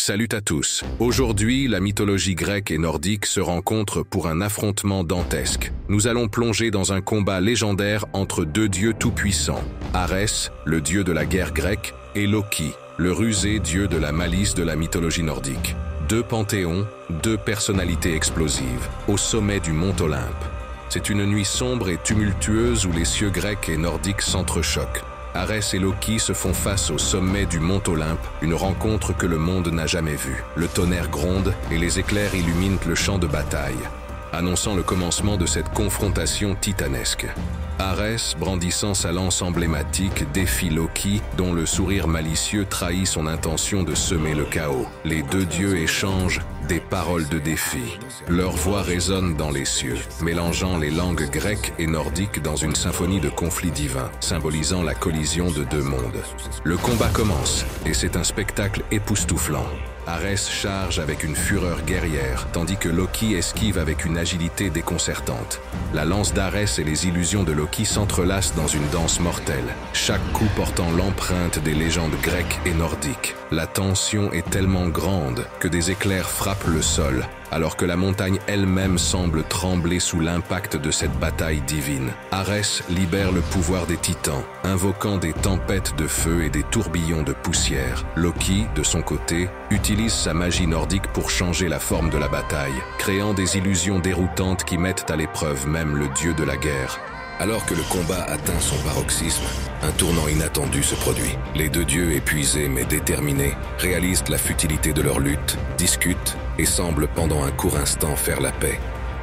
Salut à tous. Aujourd'hui, la mythologie grecque et nordique se rencontrent pour un affrontement dantesque. Nous allons plonger dans un combat légendaire entre deux dieux tout-puissants, Arès, le dieu de la guerre grecque, et Loki, le rusé dieu de la malice de la mythologie nordique. Deux panthéons, deux personnalités explosives, au sommet du mont Olympe. C'est une nuit sombre et tumultueuse où les cieux grecs et nordiques s'entrechoquent. Arès et Loki se font face au sommet du mont Olympe, une rencontre que le monde n'a jamais vue. Le tonnerre gronde et les éclairs illuminent le champ de bataille, annonçant le commencement de cette confrontation titanesque. Arès, brandissant sa lance emblématique, défie Loki, dont le sourire malicieux trahit son intention de semer le chaos. Les deux dieux échangent des paroles de défi. Leur voix résonne dans les cieux, mélangeant les langues grecques et nordiques dans une symphonie de conflits divins, symbolisant la collision de deux mondes. Le combat commence, et c'est un spectacle époustouflant. Arès charge avec une fureur guerrière, tandis que Loki esquive avec une agilité déconcertante. La lance d'Arès et les illusions de Loki s'entrelacent dans une danse mortelle, chaque coup portant l'empreinte des légendes grecques et nordiques. La tension est tellement grande que des éclairs frappent le sol, alors que la montagne elle-même semble trembler sous l'impact de cette bataille divine. Arès libère le pouvoir des titans, invoquant des tempêtes de feu et des tourbillons de poussière. Loki, de son côté, utilise sa magie nordique pour changer la forme de la bataille, créant des illusions déroutantes qui mettent à l'épreuve même le dieu de la guerre. Alors que le combat atteint son paroxysme, un tournant inattendu se produit. Les deux dieux, épuisés mais déterminés, réalisent la futilité de leur lutte, discutent et semblent pendant un court instant faire la paix.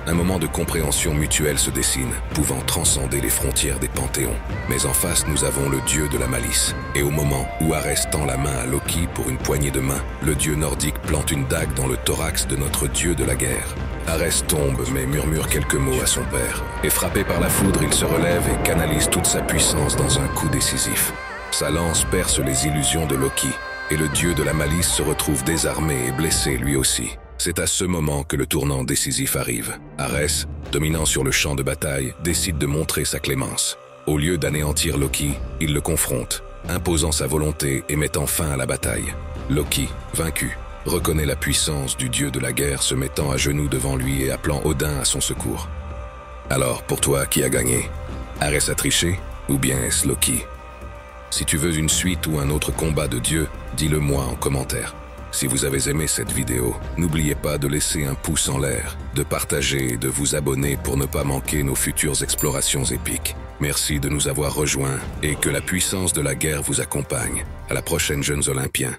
Un moment de compréhension mutuelle se dessine, pouvant transcender les frontières des panthéons. Mais en face, nous avons le dieu de la malice. Et au moment où Arès tend la main à Loki pour une poignée de main, le dieu nordique plante une dague dans le thorax de notre dieu de la guerre. Arès tombe mais murmure quelques mots à son père. Et frappé par la foudre, il se relève et canalise toute sa puissance dans un coup décisif. Sa lance perce les illusions de Loki, et le dieu de la malice se retrouve désarmé et blessé lui aussi. C'est à ce moment que le tournant décisif arrive. Arès, dominant sur le champ de bataille, décide de montrer sa clémence. Au lieu d'anéantir Loki, il le confronte, imposant sa volonté et mettant fin à la bataille. Loki, vaincu, reconnaît la puissance du dieu de la guerre, se mettant à genoux devant lui et appelant Odin à son secours. Alors, pour toi, qui a gagné? Arès a triché, ou bien est-ce Loki? Si tu veux une suite ou un autre combat de dieux, dis-le moi en commentaire. Si vous avez aimé cette vidéo, n'oubliez pas de laisser un pouce en l'air, de partager et de vous abonner pour ne pas manquer nos futures explorations épiques. Merci de nous avoir rejoints et que la puissance de la guerre vous accompagne. À la prochaine, jeunes Olympiens.